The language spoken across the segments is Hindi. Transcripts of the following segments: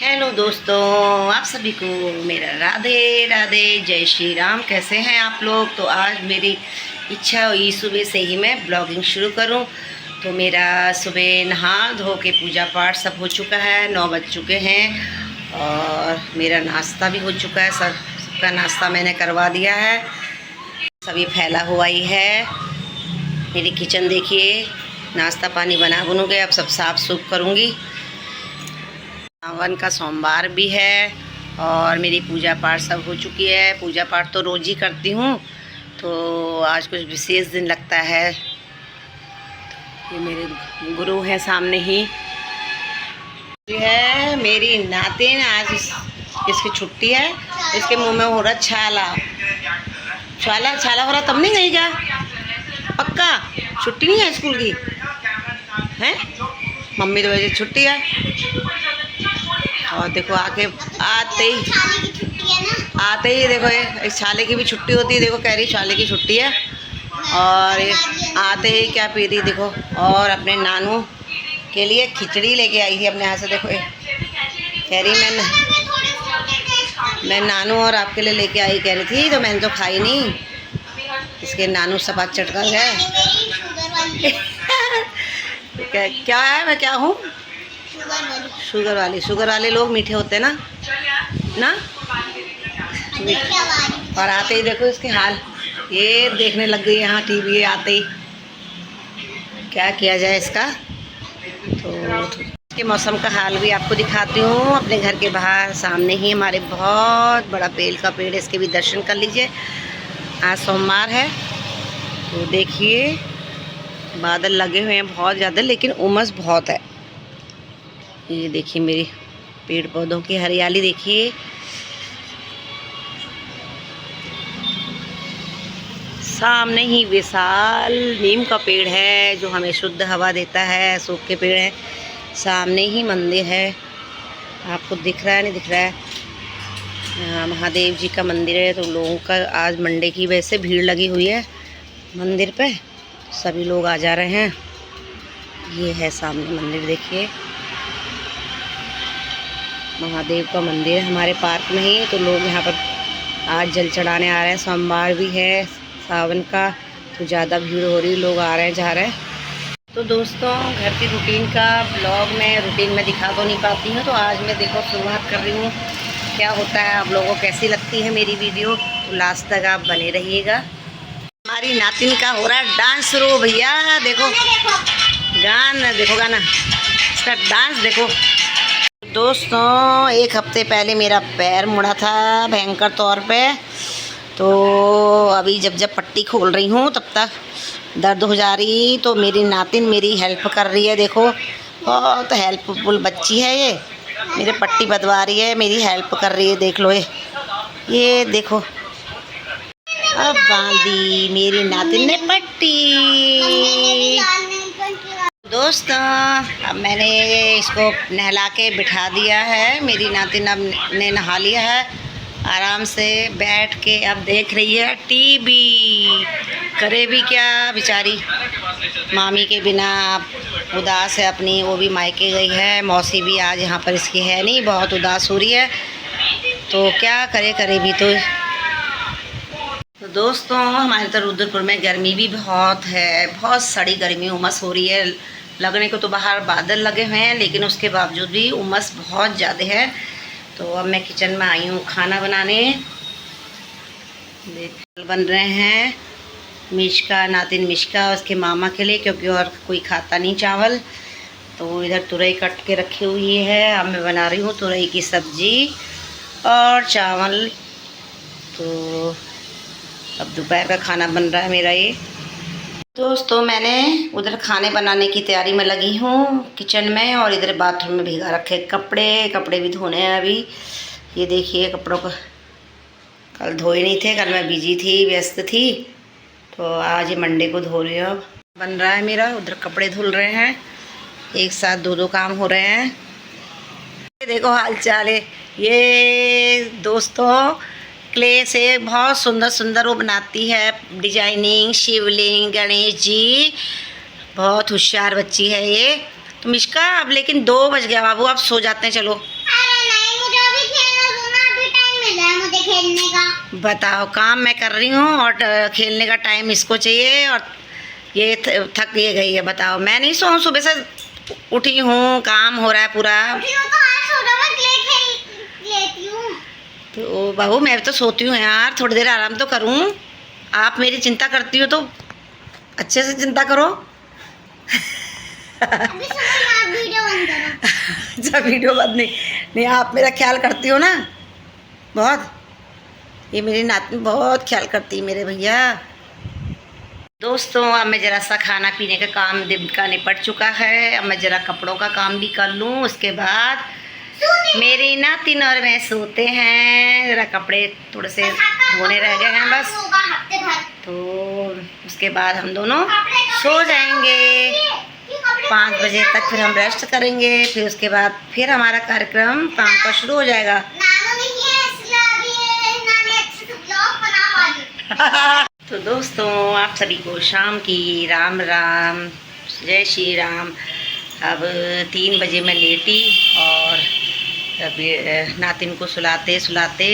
हेलो दोस्तों, आप सभी को मेरा राधे राधे, जय श्री राम। कैसे हैं आप लोग। तो आज मेरी इच्छा हुई सुबह से ही मैं ब्लॉगिंग शुरू करूं। तो मेरा सुबह नहा धो के पूजा पाठ सब हो चुका है, 9 बज चुके हैं और मेरा नाश्ता भी हो चुका है। सबका नाश्ता मैंने करवा दिया है। सब ये फैला हुआ ही है। मेरी किचन देखिए, नाश्ता पानी बना के अब सब साफ़ सुफ करूँगी। सावन का सोमवार भी है और मेरी पूजा पाठ सब हो चुकी है। पूजा पाठ तो रोज़ ही करती हूँ, तो आज कुछ विशेष दिन लगता है। ये मेरे गुरु हैं सामने ही। ये है मेरी नातिन, आज इसकी छुट्टी है। इसके मुंह में हो रहा छाला छाला छाला हो रहा। तब नहीं गई क्या? पक्का छुट्टी नहीं है स्कूल की है? मम्मी तो वजह छुट्टी है। और देखो आके आते ही देखो ये इस छाले की भी छुट्टी होती है। देखो कह रही छाले की छुट्टी है और आते ही क्या पी रही देखो। और अपने नानू के लिए खिचड़ी लेके आई थी अपने यहाँ से। देखो ये कह रही मैं नानू और आपके लिए लेके आई कह रही थी, तो मैंने तो खाई नहीं। इसके नानू सपा चट कर गए। क्या है, मैं क्या हूँ? शुगर वाले लोग मीठे होते हैं ना। और आते ही देखो इसके हाल, ये देखने लग गई यहाँ टीवी आते ही। क्या किया जाए इसका। तो इसके मौसम का हाल भी आपको दिखाती हूँ। अपने घर के बाहर सामने ही हमारे बहुत बड़ा बेल का पेड़ है, इसके भी दर्शन कर लीजिए। आज सोमवार है तो देखिए बादल लगे हुए हैं बहुत ज़्यादा, लेकिन उमस बहुत है। ये देखिए मेरी पेड़ पौधों की हरियाली देखिए। सामने ही विशाल नीम का पेड़ है जो हमें शुद्ध हवा देता है। सूख के पेड़ है। सामने ही मंदिर है, आपको दिख रहा है नहीं दिख रहा है? यहाँ महादेव जी का मंदिर है। तो लोगों का आज मंडे की वजह से भीड़ लगी हुई है मंदिर पे, सभी लोग आ जा रहे हैं। ये है सामने मंदिर देखिए, महादेव का मंदिर है हमारे पार्क में ही। तो लोग यहाँ पर आज जल चढ़ाने आ रहे हैं। सोमवार भी है सावन का, तो ज़्यादा भीड़ हो रही, लोग आ रहे हैं जा रहे हैं। तो दोस्तों घर की रूटीन का ब्लॉग में रूटीन में दिखा तो नहीं पाती हूँ, तो आज मैं देखो शुरुआत कर रही हूँ। क्या होता है, आप लोगों को कैसी लगती है मेरी वीडियो, तो लास्ट तक आप बने रहिएगा। हमारी नातिन का हो रहा है डांस शुरू भैया। देखो गाना, देखो गाना, इसका डांस देखो। दोस्तों एक हफ्ते पहले मेरा पैर मुड़ा था भयंकर तौर पे, तो अभी जब पट्टी खोल रही हूँ तब तक दर्द हो जा रही। तो मेरी नातिन मेरी हेल्प कर रही है। देखो बहुत हेल्पफुल बच्ची है ये, मेरे पट्टी बदवा रही है, मेरी हेल्प कर रही है। देख लो ये देखो, अब बांधी मेरी नातिन ने पट्टी। दोस्तों अब मैंने इसको नहला के बिठा दिया है। मेरी नातिन अब ने नहा लिया है, आराम से बैठ के अब देख रही है टीवी। करे भी क्या बेचारी, मामी के बिना उदास है अपनी, वो भी मायके गई है। मौसी भी आज यहाँ पर इसकी है नहीं, बहुत उदास हो रही है। तो क्या करे भी तो दोस्तों हमारे तो रुद्रपुर में गर्मी भी बहुत है, बहुत सड़ी गर्मी, उमस हो रही है। लगने को तो बाहर बादल लगे हुए हैं, लेकिन उसके बावजूद भी उमस बहुत ज़्यादा है। तो अब मैं किचन में आई हूँ खाना बनाने। बन रहे हैं मिश्का, नातिन मिश्का उसके मामा के लिए, क्योंकि और कोई खाता नहीं चावल। तो इधर तुरई कट के रखी हुई है। अब मैं बना रही हूँ तुरई की सब्ज़ी और चावल। तो अब दोपहर का खाना बन रहा है मेरा ये। दोस्तों मैंने उधर खाने बनाने की तैयारी में लगी हूँ किचन में, और इधर बाथरूम में भिगा रखे कपड़े भी धोने हैं अभी। ये देखिए कपड़ों को कल धोए नहीं थे, कल मैं बिजी थी, व्यस्त थी, तो आज ये मंडे को धो रही हूँ। अब बन रहा है मेरा, उधर कपड़े धुल रहे हैं, एक साथ दो काम हो रहे हैं। ये देखो हाल चाल है। ये दोस्तों क्ले से बहुत सुंदर सुंदर वो बनाती है डिजाइनिंग, शिवलिंग, गणेश जी। बहुत होशियार बच्ची है ये। तो मिश्का अब लेकिन 2 बज गया बाबू, अब सो जाते हैं चलो। मुझे खेलने का। बताओ, काम मैं कर रही हूँ और खेलने का टाइम इसको चाहिए, और ये थक ये गई है। बताओ, मैं नहीं सोऊं? सुबह से उठी हूँ, काम हो रहा है पूरा। लेती हूँ। तो बहू, मैं भी तो सोती हूँ यार, थोड़ी देर आराम तो करूँ। आप मेरी चिंता करती हो तो अच्छे से चिंता करो। अभी आप वीडियो बंद करो। अच्छा, वीडियो बंद नहीं? नहीं, आप मेरा ख्याल करती हो ना बहुत। ये मेरी नातनी बहुत ख्याल करती है मेरे भैया। दोस्तों, अब मैं ज़रा सा खाना पीने का काम दिन का निपट चुका है। अब मैं ज़रा कपड़ों का काम भी कर लूँ, उसके बाद मेरी नातिन और मैं सोते हैं। ज़रा कपड़े थोड़े से धोने रह गए हैं बस, तो उसके बाद हम दोनों सो जाएंगे। 5 बजे तक फिर हम रेस्ट करेंगे, फिर उसके बाद फिर हमारा कार्यक्रम काम का शुरू हो जाएगा। तो दोस्तों, आप सभी को शाम की राम राम, जय श्री राम। अब 3 बजे मैं लेटी और अभी नातिन को सुलाते सुलाते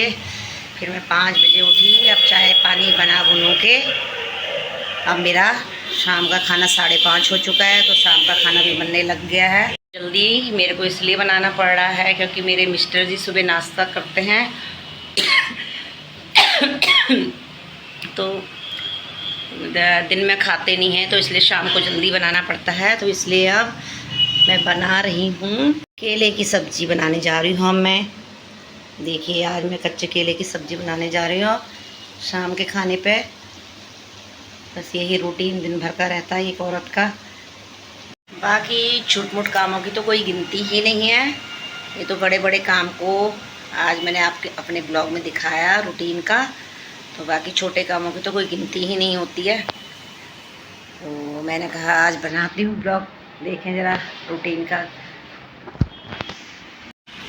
फिर मैं 5 बजे उठी। अब चाय पानी बना बुनू के अब मेरा शाम का खाना 5:30 हो चुका है, तो शाम का खाना भी बनने लग गया है। जल्दी मेरे को इसलिए बनाना पड़ रहा है क्योंकि मेरे मिस्टर जी सुबह नाश्ता करते हैं तो दिन में खाते नहीं हैं, तो इसलिए शाम को जल्दी बनाना पड़ता है। तो इसलिए अब मैं बना रही हूँ केले की सब्ज़ी बनाने जा रही हूँ। मैं देखिए, आज मैं कच्चे केले की सब्ज़ी बनाने जा रही हूँ शाम के खाने पे। बस यही रूटीन दिन भर का रहता है एक औरत का। बाकी छोट मोट कामों की तो कोई गिनती ही नहीं है। ये तो बड़े बड़े काम को आज मैंने आपके अपने ब्लॉग में दिखाया रूटीन का, तो बाकी छोटे कामों की तो कोई गिनती ही नहीं होती है। तो मैंने कहा आज बनाती हूँ ब्लॉग, देखें ज़रा रूटीन का।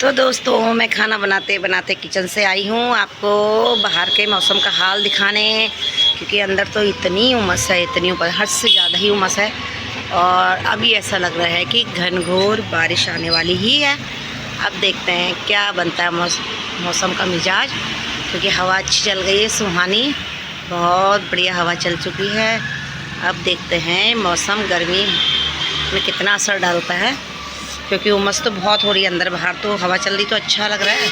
तो दोस्तों, मैं खाना बनाते बनाते किचन से आई हूँ आपको बाहर के मौसम का हाल दिखाने, क्योंकि अंदर तो इतनी उमस है, इतनी हद से ज़्यादा ही उमस है। और अभी ऐसा लग रहा है कि घनघोर बारिश आने वाली ही है। अब देखते हैं क्या बनता है मौसम का मिजाज, क्योंकि हवा अच्छी चल गई है, सुहानी, बहुत बढ़िया हवा चल चुकी है। अब देखते हैं मौसम गर्मी में कितना असर डालता है, क्योंकि उमस तो बहुत हो रही है अंदर, बाहर तो हवा चल रही तो अच्छा लग रहा है।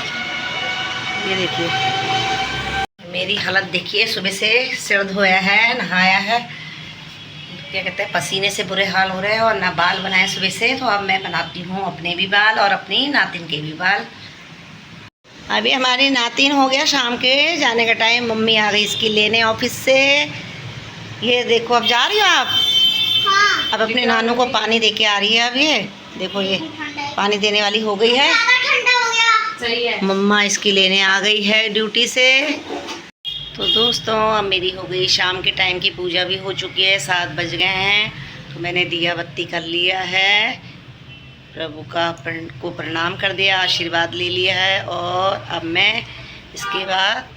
ये देखिए मेरी हालत, देखिए सुबह से सिर धोया है, नहाया है, क्या कहते हैं, पसीने से बुरे हाल हो रहे हैं, और ना बाल बनाए सुबह से। तो अब मैं बनाती हूँ अपने भी बाल और अपनी नातिन के भी बाल। अभी हमारी नातिन हो गया शाम के जाने का टाइम, मम्मी आ गई इसकी लेने ऑफिस से। ये देखो, अब जा रही हो आप? हाँ। अब अपने नानू को पानी दे के आ रही है। अब ये देखो, ये पानी देने वाली हो गई है। ठंडा हो गया। सही है। मम्मा इसकी लेने आ गई है ड्यूटी से। तो दोस्तों, अब मेरी हो गई शाम के टाइम की पूजा भी हो चुकी है, 7 बज गए हैं। तो मैंने दिया बत्ती कर लिया है, प्रभु को प्रणाम कर दिया, आशीर्वाद ले लिया है। और अब मैं इसके बाद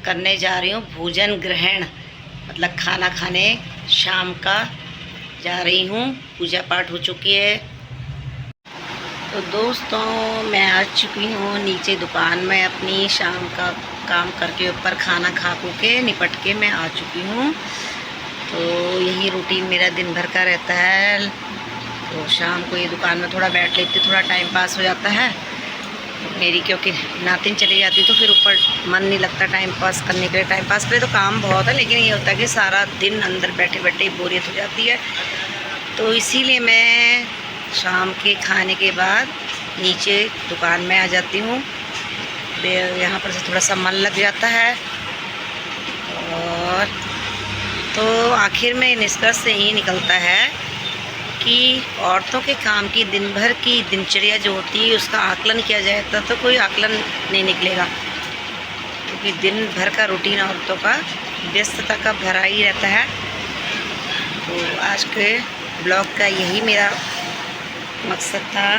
करने जा रही हूँ भोजन ग्रहण, मतलब खाना खाने शाम का जा रही हूँ। पूजा पाठ हो चुकी है। तो दोस्तों, मैं आ चुकी हूँ नीचे दुकान में अपनी, शाम का काम करके ऊपर खाना खा के निपट के मैं आ चुकी हूँ। तो यही रूटीन मेरा दिन भर का रहता है। तो शाम को ये दुकान में थोड़ा बैठ लेती, थोड़ा टाइम पास हो जाता है मेरी, क्योंकि नातिन चली जाती तो फिर ऊपर मन नहीं लगता टाइम पास करने के लिए। टाइम पास के लिए तो काम बहुत है, लेकिन ये होता है कि सारा दिन अंदर बैठे बैठे बोरियत हो जाती है। तो इसीलिए मैं शाम के खाने के बाद नीचे दुकान में आ जाती हूँ। यहाँ पर से थोड़ा सा मन लग जाता है। और तो आखिर में निष्कर्ष से यही निकलता है कि औरतों के काम की दिन भर की दिनचर्या जो होती है उसका आकलन किया जाए तो कोई आकलन नहीं निकलेगा, क्योंकि दिन भर का रूटीन औरतों का व्यस्तता का भरा ही रहता है। तो आज के ब्लॉग का यही मेरा मकसद था।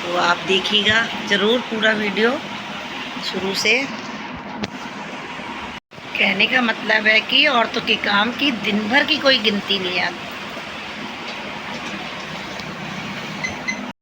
तो आप देखिएगा ज़रूर पूरा वीडियो शुरू से। कहने का मतलब है कि औरतों के काम की दिन भर की कोई गिनती नहीं है।